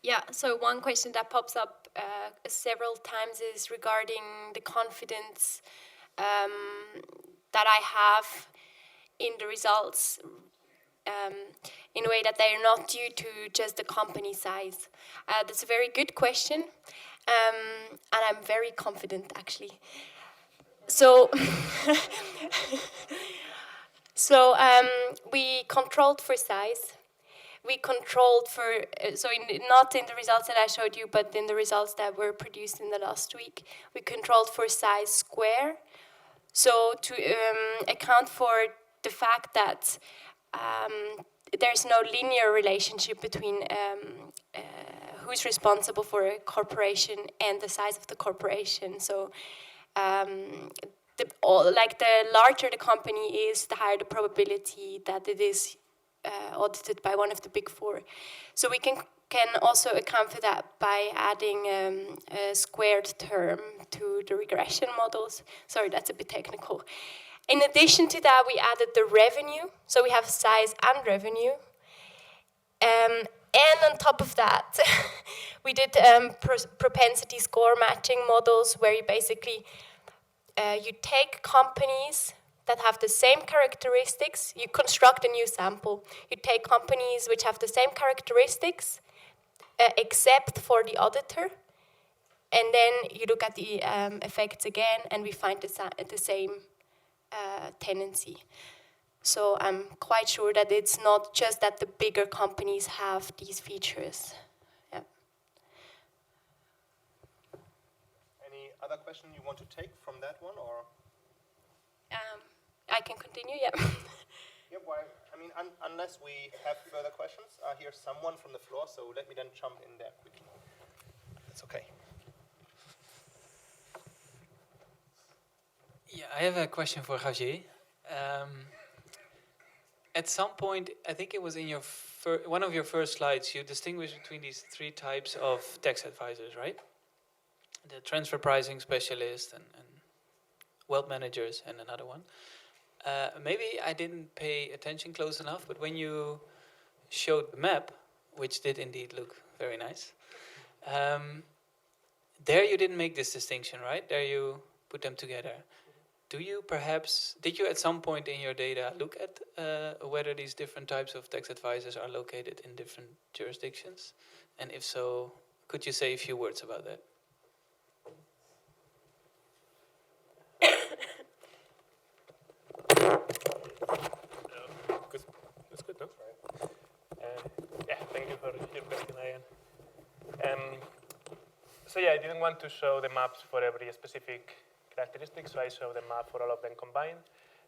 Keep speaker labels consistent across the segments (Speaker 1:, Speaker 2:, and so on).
Speaker 1: Yeah, so one question that pops up several times is regarding the confidence that I have in the results in a way that they are not due to just the company size. That's a very good question, and I'm very confident actually. So, we controlled for size. We controlled for, not in the results that I showed you, but in the results that were produced in the last week, we controlled for size square. So to account for the fact that there's no linear relationship between who's responsible for a corporation and the size of the corporation. So the larger the company is, the higher the probability that it is audited by one of the big four. So we can also account for that by adding a squared term to the regression models. Sorry, that's a bit technical. In addition to that, we added the revenue. So we have size and revenue. And on top of that, we did propensity score matching models where you basically you take companies that have the same characteristics, you construct a new sample. You take companies which have the same characteristics, except for the auditor, and then you look at the effects again, and we find the same tendency. So I'm quite sure that it's not just that the bigger companies have these features. Yeah.
Speaker 2: Any other question you want to take from that one, or?
Speaker 1: I can continue, yeah.
Speaker 2: Yeah, well, I mean, unless we have further questions, I hear someone from the floor, so let me then jump in there quickly. That's okay.
Speaker 3: Yeah, I have a question for Javier. At some point, I think it was in your one of your first slides, you distinguished between these three types of tax advisors, right? The transfer pricing specialist and wealth managers and another one. Maybe I didn't pay attention close enough, but when you showed the map, which did indeed look very nice, there you didn't make this distinction, right? There you put them together. Did you at some point in your data look at whether these different types of tax advisors are located in different jurisdictions? And if so, could you say a few words about that?
Speaker 4: That's good, no? Yeah, thank you for your question, Ian. So yeah, I didn't want to show the maps for every specific characteristic, so I show the map for all of them combined.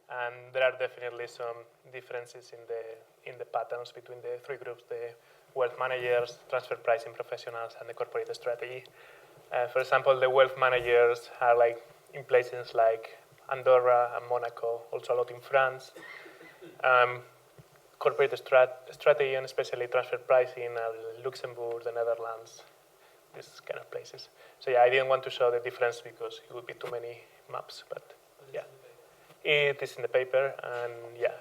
Speaker 4: And there are definitely some differences in the patterns between the three groups, the wealth managers, transfer pricing professionals, and the corporate strategy. For example, the wealth managers are like in places like Andorra and Monaco, also a lot in France. Corporate strategy and especially transfer pricing are Luxembourg, the Netherlands, these kind of places. So yeah, I didn't want to show the difference because it would be too many maps, but yeah. It is in the paper, and yeah,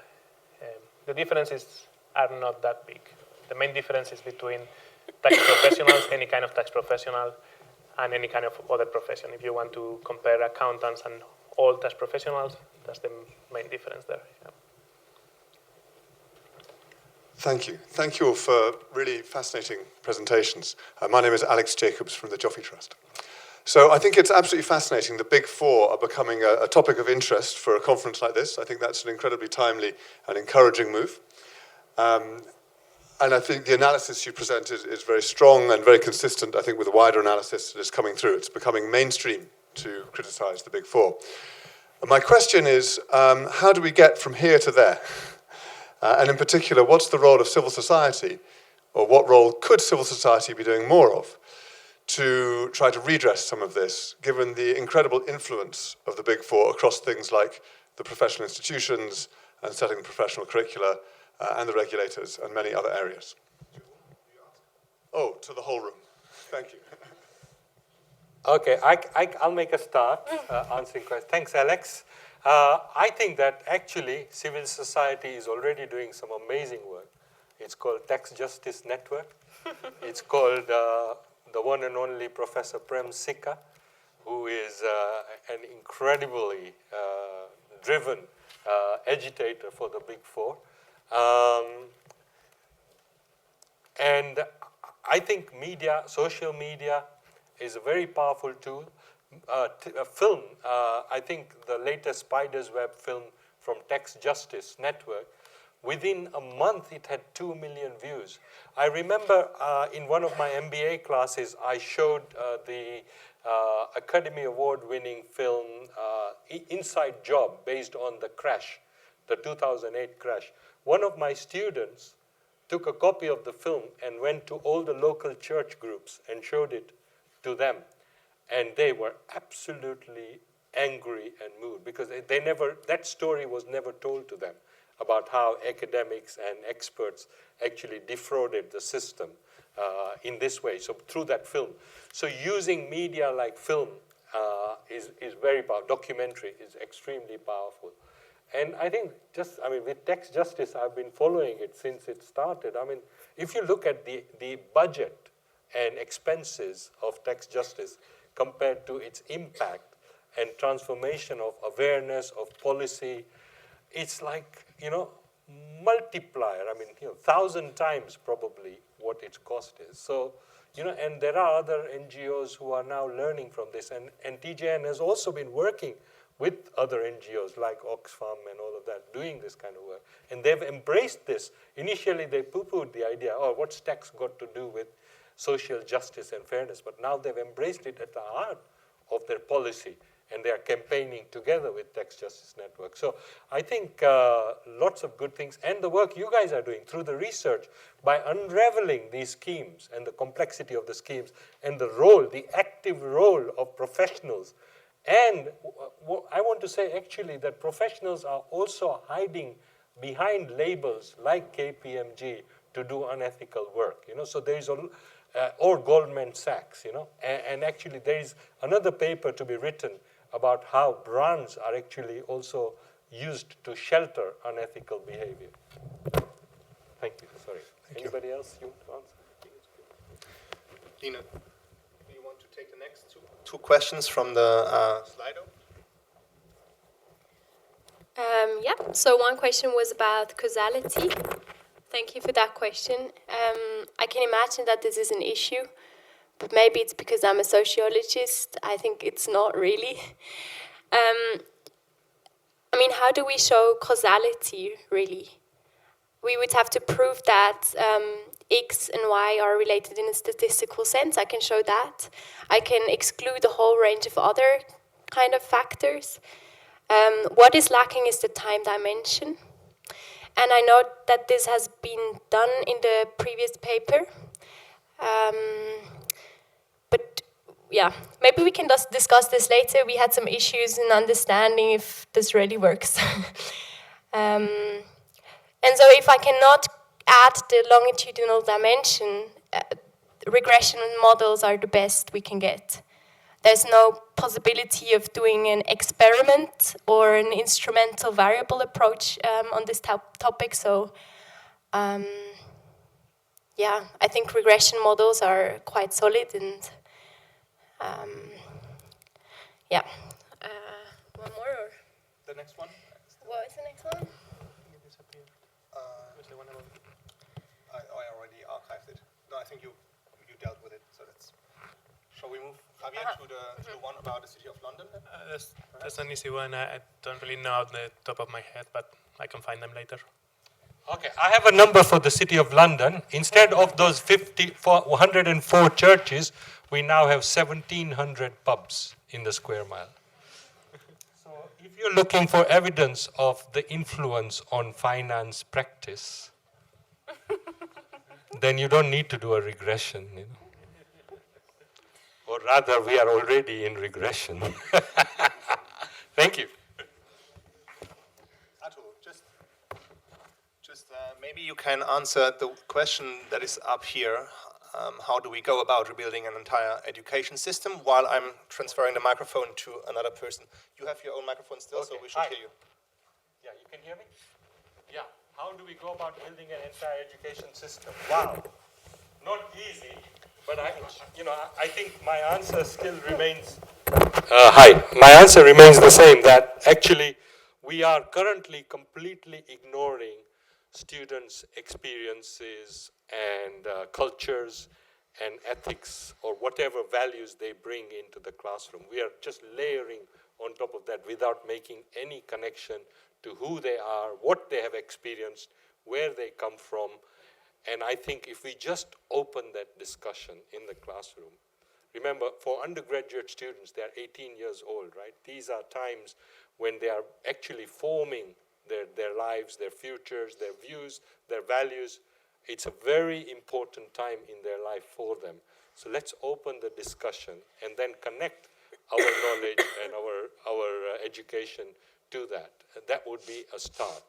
Speaker 4: the differences are not that big. The main difference is between tax professionals, any kind of tax professional, and any kind of other profession. If you want to compare accountants and all tax professionals, that's the main difference there. Yeah.
Speaker 5: Thank you. Thank you all for really fascinating presentations. My name is Alex Jacobs from the Joffy Trust. So I think it's absolutely fascinating. The Big Four are becoming a topic of interest for a conference like this. I think that's an incredibly timely and encouraging move. And I think the analysis you presented is very strong and very consistent, I think, with the wider analysis that is coming through. It's becoming mainstream to criticize the Big Four. And my question is, how do we get from here to there? And in particular, what's the role of civil society, or what role could civil society be doing more of to try to redress some of this, given the incredible influence of the Big Four across things like the professional institutions and setting the professional curricula and the regulators and many other areas? Oh, to the whole room. Thank you.
Speaker 6: Okay, I'll make a start answering questions. Thanks, Alex. I think that actually civil society is already doing some amazing work. It's called Tax Justice Network. It's called the one and only Professor Prem Sikka, who is an incredibly driven agitator for the Big Four. And I think media, social media, is a very powerful tool. Film, I think the latest Spider's Web film from Text Justice Network, within a month it had 2 million views. I remember in one of my MBA classes, I showed the Academy Award-winning film Inside Job, based on the crash, the 2008 crash. One of my students took a copy of the film and went to all the local church groups and showed it to them. And they were absolutely angry and moved because they never, that story was never told to them about how academics and experts actually defrauded the system in this way, so through that film. So using media like film is very powerful. Documentary is extremely powerful. And I think with Text Justice, I've been following it since it started. I mean, if you look at the budget and expenses of Text Justice compared to its impact and transformation of awareness, of policy, it's like, multiplier. I mean, 1,000 times probably what its cost is. So, and there are other NGOs who are now learning from this. And TJN has also been working with other NGOs like Oxfam and all of that, doing this kind of work. And they've embraced this. Initially, they poo-pooed the idea, what's text got to do with social justice and fairness? But now they've embraced it at the heart of their policy, and they are campaigning together with Text Justice Network. So I think lots of good things, and the work you guys are doing through the research, by unraveling these schemes and the complexity of the schemes, and the active role of professionals. And I want to say actually that professionals are also hiding behind labels like KPMG to do unethical work. So there is or Goldman Sachs. And actually there is another paper to be written about how brands are actually also used to shelter unethical behavior. Thank you. Sorry. Anybody else you want to answer?
Speaker 2: Lina, do you want to take the next two questions from the Slido?
Speaker 1: Yeah, so one question was about causality. Thank you for that question. I can imagine that this is an issue, but maybe it's because I'm a sociologist. I think it's not really. How do we show causality, really? We would have to prove that X and Y are related in a statistical sense. I can show that. I can exclude a whole range of other kind of factors. What is lacking is the time dimension. And I know that this has been done in the previous paper. But yeah, maybe we can just discuss this later. We had some issues in understanding if this really works. And so if I cannot add the longitudinal dimension, regression models are the best we can get. There's no possibility of doing an experiment or an instrumental variable approach on this topic. So, yeah, I think regression models are quite solid. And yeah, one more or
Speaker 2: The next one?
Speaker 1: what is the next one?
Speaker 2: I already archived it. No, I think you dealt with it. So shall we move, Javier, to the one about the City of London?
Speaker 4: That's an easy one. I don't really know off the top of my head, but I can find them later.
Speaker 6: Okay, I have a number for the City of London. Instead of those 104 churches, we now have 1,700 pubs in the square mile. So if you're looking for evidence of the influence on finance practice, then you don't need to do a regression. Or rather, we are already in regression. Thank you.
Speaker 2: Atul, just maybe you can answer the question that is up here. How do we go about rebuilding an entire education system while I'm transferring the microphone to another person? You have your own microphone still,
Speaker 6: Okay.
Speaker 2: So we should hear you.
Speaker 6: Yeah, you can hear me? Yeah. How do we go about building an entire education system? Wow. not easy, but I think my answer still remains. My answer remains the same. That actually, we are currently completely ignoring students' experiences and cultures and ethics or whatever values they bring into the classroom. We are just layering on top of that without making any connection to who they are, what they have experienced, where they come from. And I think if we just open that discussion in the classroom, remember, for undergraduate students, they are 18 years old, right? These are times when they are actually forming their lives, their futures, their views, their values. It's a very important time in their life for them. So let's open the discussion and then connect our knowledge and our education to that. And that would be a start,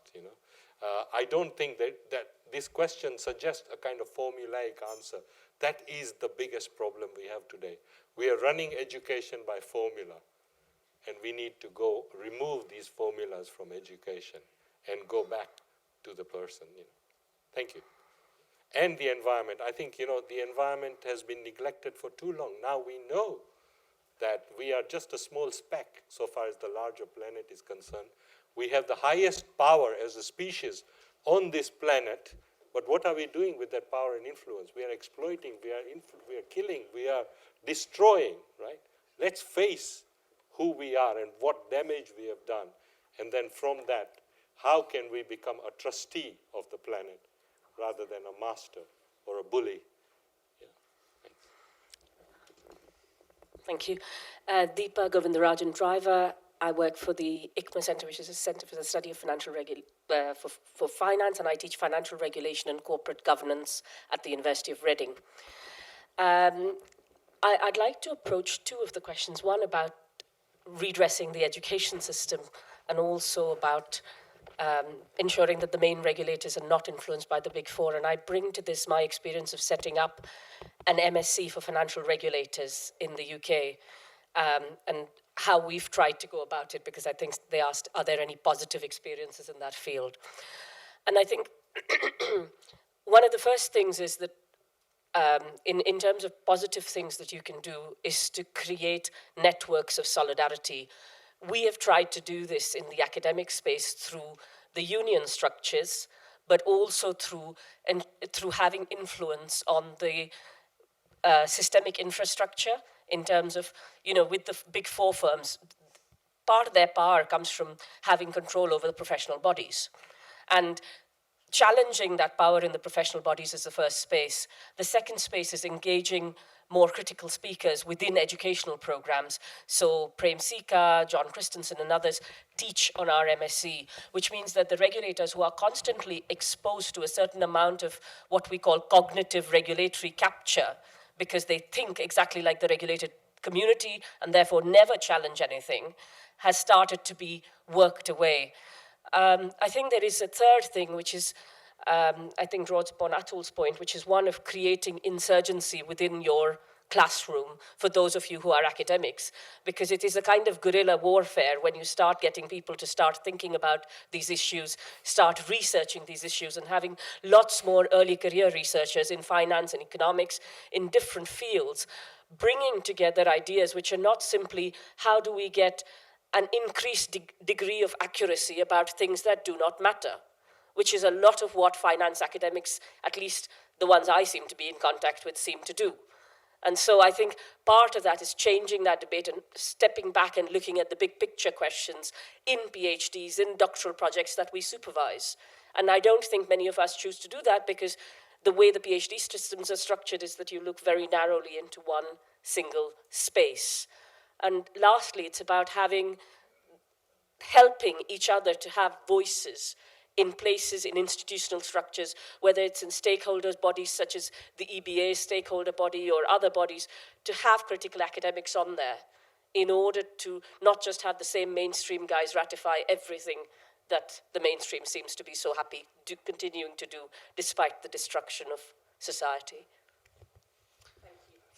Speaker 6: I don't think that this question suggests a kind of formulaic answer. That is the biggest problem we have today. We are running education by formula, and we need to go remove these formulas from education and go back to the person. Thank you. And the environment. I think, the environment has been neglected for too long. Now we know that we are just a small speck so far as the larger planet is concerned. We have the highest power as a species on this planet, but what are we doing with that power and influence? We are exploiting, we are killing, we are destroying, right? Let's face who we are and what damage we have done. And then from that, how can we become a trustee of the planet rather than a master or a bully?
Speaker 7: Thank you. Deepa Govindarajan Driver. I work for the ICMA Centre, which is a Centre for the Study of Financial for Finance, and I teach financial regulation and corporate governance at the University of Reading. I'd like to approach two of the questions, one about redressing the education system and also about ensuring that the main regulators are not influenced by the Big Four. And I bring to this my experience of setting up an MSc for financial regulators in the UK, and how we've tried to go about it, because I think they asked, are there any positive experiences in that field? And I think one of the first things is that in terms of positive things that you can do is to create networks of solidarity. We have tried to do this in the academic space through the union structures, but also through having influence on the systemic infrastructure in terms of, with the Big Four firms, part of their power comes from having control over the professional bodies. And challenging that power in the professional bodies is the first space. The second space is engaging more critical speakers within educational programs. So Prem Sika, John Christensen, and others teach on our MSc, which means that the regulators who are constantly exposed to a certain amount of what we call cognitive regulatory capture, because they think exactly like the regulated community and therefore never challenge anything, has started to be worked away. I think there is a third thing, which is, I think draws upon Atul's point, which is one of creating insurgency within your classroom for those of you who are academics, because it is a kind of guerrilla warfare when you start getting people to start thinking about these issues, start researching these issues, and having lots more early career researchers in finance and economics in different fields, bringing together ideas which are not simply how do we get an increased degree of accuracy about things that do not matter, which is a lot of what finance academics, at least the ones I seem to be in contact with, seem to do. And so I think part of that is changing that debate and stepping back and looking at the big picture questions in PhDs, in doctoral projects that we supervise. And I don't think many of us choose to do that because the way the PhD systems are structured is that you look very narrowly into one single space. And lastly, it's about helping each other to have voices in places, in institutional structures, whether it's in stakeholders, bodies such as the EBA stakeholder body or other bodies, to have critical academics on there in order to not just have the same mainstream guys ratify everything that the mainstream seems to be so happy continuing to do despite the destruction of society.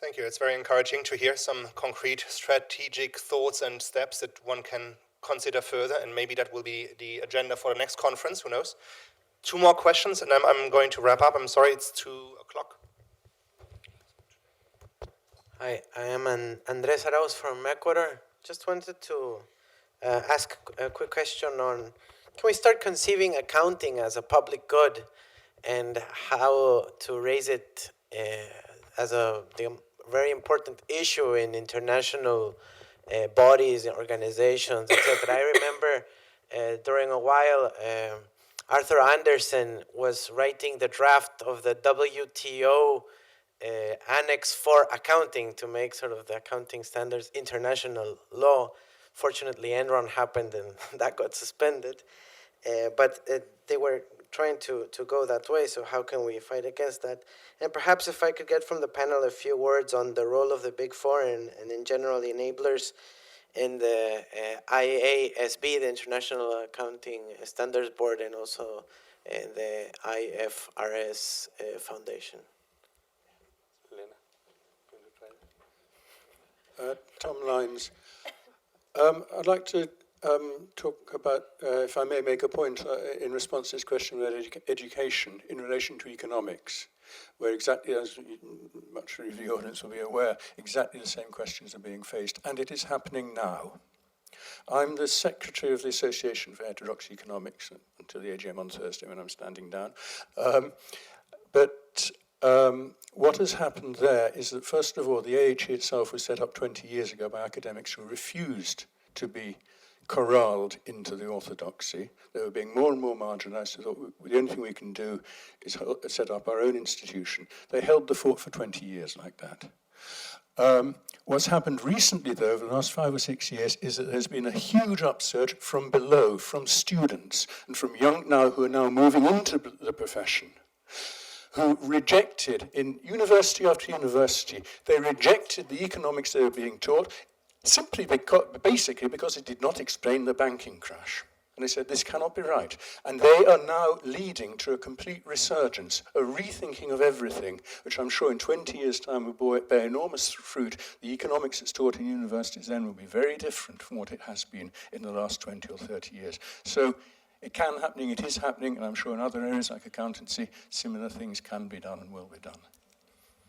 Speaker 2: Thank you. It's very encouraging to hear some concrete strategic thoughts and steps that one can consider further, and maybe that will be the agenda for the next conference, who knows. Two more questions, and I'm going to wrap up. I'm sorry, it's 2:00.
Speaker 8: Hi, I am Andres Arauz from Ecuador. Just wanted to ask a quick question on, can we start conceiving accounting as a public good and how to raise it as the very important issue in international bodies, organizations, etc. I remember during a while Arthur Andersen was writing the draft of the WTO Annex for accounting to make sort of the accounting standards international law. Fortunately, Enron happened and that got suspended. But they were trying to go that way, so how can we fight against that? And perhaps if I could get from the panel a few words on the role of the Big Four and in general the enablers in the IASB, the International Accounting Standards Board, and also in the IFRS Foundation.
Speaker 6: Elena, can you try that?
Speaker 9: Tom Lyons. I'd like to talk about, if I may make a point in response to this question about education in relation to economics, where exactly, as much of the audience will be aware, exactly the same questions are being faced, and it is happening now. I'm the secretary of the Association for Heterodox Economics until the AGM on Thursday when I'm standing down. What has happened there is that, first of all, the AHE itself was set up 20 years ago by academics who refused to be corralled into the orthodoxy. They were being more and more marginalized. They thought the only thing we can do is set up our own institution. They held the fort for 20 years like that. What's happened recently, though, over the last 5 or 6 years, is that there's been a huge upsurge from below, from students, and from young now who are now moving into the profession, who rejected, in university after university, they rejected the economics they were being taught, simply basically because it did not explain the banking crash. And they said, this cannot be right. And they are now leading to a complete resurgence, a rethinking of everything, which I'm sure in 20 years' time will bear enormous fruit. The economics that's taught in universities then will be very different from what it has been in the last 20 or 30 years. So it can happen, it is happening, and I'm sure in other areas like accountancy, similar things can be done and will be done.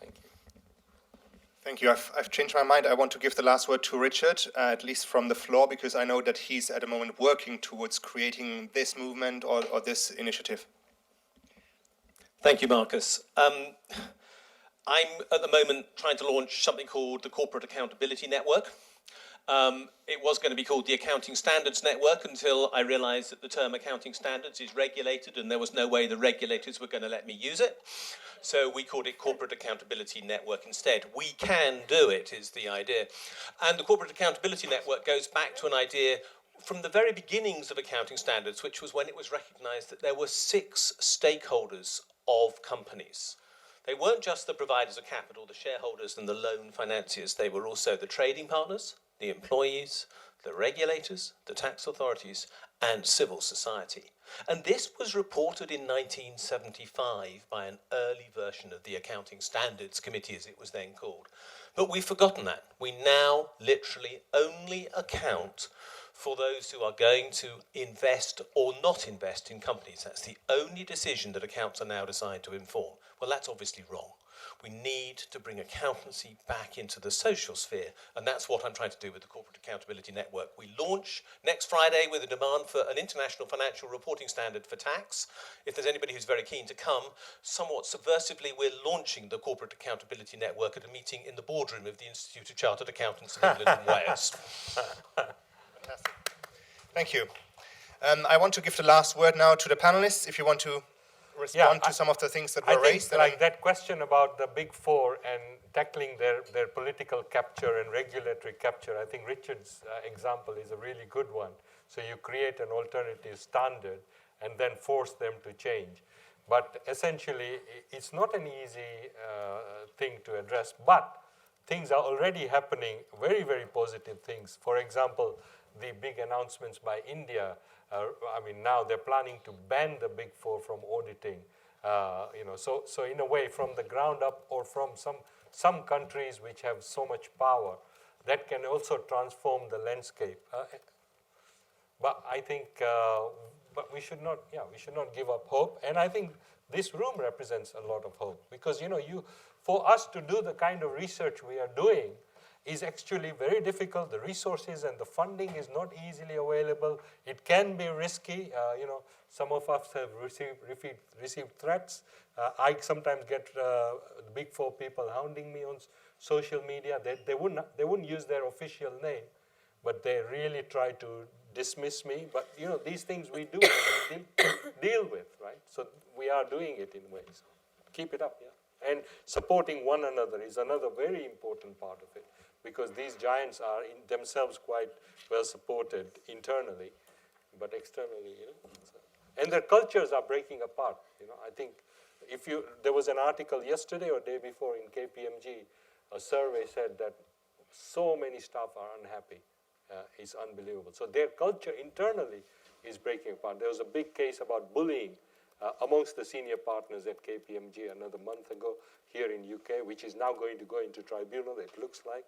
Speaker 2: Thank you. Thank you. I've changed my mind. I want to give the last word to Richard, at least from the floor, because I know that he's at the moment working towards creating this movement or this initiative.
Speaker 10: Thank you, Marcus. I'm at the moment trying to launch something called the Corporate Accountability Network. It was going to be called the Accounting Standards Network until I realized that the term accounting standards is regulated and there was no way the regulators were going to let me use it. So we called it Corporate Accountability Network instead. We can do it is the idea. And the Corporate Accountability Network goes back to an idea from the very beginnings of accounting standards, which was when it was recognized that there were 6 stakeholders of companies. They weren't just the providers of capital, the shareholders and the loan financiers. They were also the trading partners, the employees, the regulators, the tax authorities, and civil society. And this was reported in 1975 by an early version of the Accounting Standards Committee, as it was then called. But we've forgotten that. We now literally only account for those who are going to invest or not invest in companies. That's the only decision that accounts are now designed to inform. Well, that's obviously wrong. We need to bring accountancy back into the social sphere, and that's what I'm trying to do with the Corporate Accountability Network. We launch next Friday with a demand for an international financial reporting standard for tax. If there's anybody who's very keen to come, somewhat subversively, we're launching the Corporate Accountability Network at a meeting in the boardroom of the Institute of Chartered Accountants in England and Wales.
Speaker 2: Fantastic. Thank you. I want to give the last word now to the panelists. If you want to respond to some of the things that were raised.
Speaker 6: I think that question about the Big Four and tackling their political capture and regulatory capture, I think Richard's example is a really good one. So you create an alternative standard and then force them to change. But essentially, it's not an easy thing to address, but things are already happening, very, very positive things. For example, the big announcements by India. Now they're planning to ban the Big Four from auditing. So in a way, from the ground up, or from some countries which have so much power, that can also transform the landscape. But I think, but we should not give up hope. And I think this room represents a lot of hope, because for us to do the kind of research we are doing is actually very difficult. The resources and the funding is not easily available. It can be risky. Some of us have received threats. I sometimes get the Big Four people hounding me on social media. They wouldn't use their official name, but they really try to dismiss me. But these things we do deal with, right? So we are doing it in ways. Keep it up, yeah. And supporting one another is another very important part of it, because these giants are in themselves quite well supported internally, but externally, and their cultures are breaking apart. I think there was an article yesterday or day before in KPMG, a survey said that so many staff are unhappy. It's unbelievable. So their culture internally is breaking apart. There was a big case about bullying amongst the senior partners at KPMG another month ago here in UK, which is now going to go into tribunal, it looks like.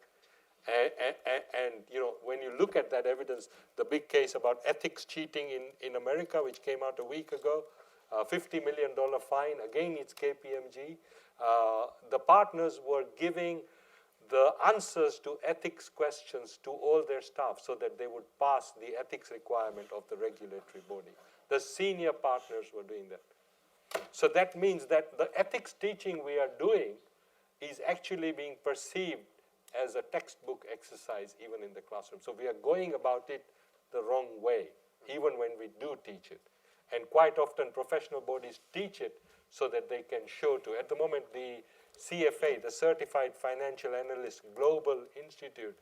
Speaker 6: And when you look at that evidence, the big case about ethics cheating in America, which came out a week ago, $50 million fine, again it's KPMG. The partners were giving the answers to ethics questions to all their staff so that they would pass the ethics requirement of the regulatory body. The senior partners were doing that. So that means that the ethics teaching we are doing is actually being perceived as a textbook exercise even in the classroom. So we are going about it the wrong way, even when we do teach it. And quite often professional bodies teach it so that they can show to. At the moment, the CFA, the Certified Financial Analyst Global Institute,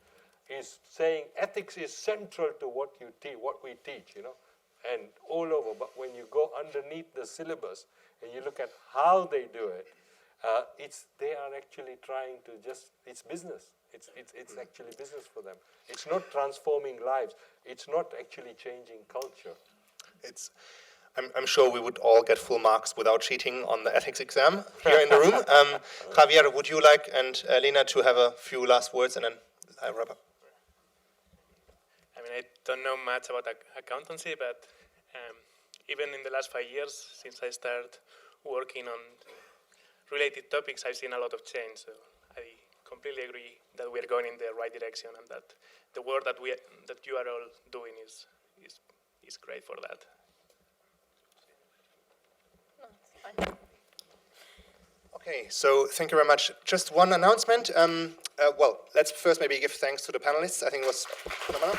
Speaker 6: is saying ethics is central to what we teach, and all over. But when you go underneath the syllabus and you look at how they do it, they are actually trying to it's business. It's actually business for them. It's not transforming lives. It's not actually changing culture.
Speaker 2: I'm sure we would all get full marks without cheating on the ethics exam here in the room. Javier, would you like, and Lena, to have a few last words, and then I wrap up?
Speaker 11: I don't know much about accountancy, but even in the last 5 years, since I started working on related topics, I've seen a lot of change. So I completely agree that we are going in the right direction, and that the work that you are all doing is great for that.
Speaker 2: Okay, so thank you very much. Just one announcement. Let's first maybe give thanks to the panelists. I think it was phenomenal.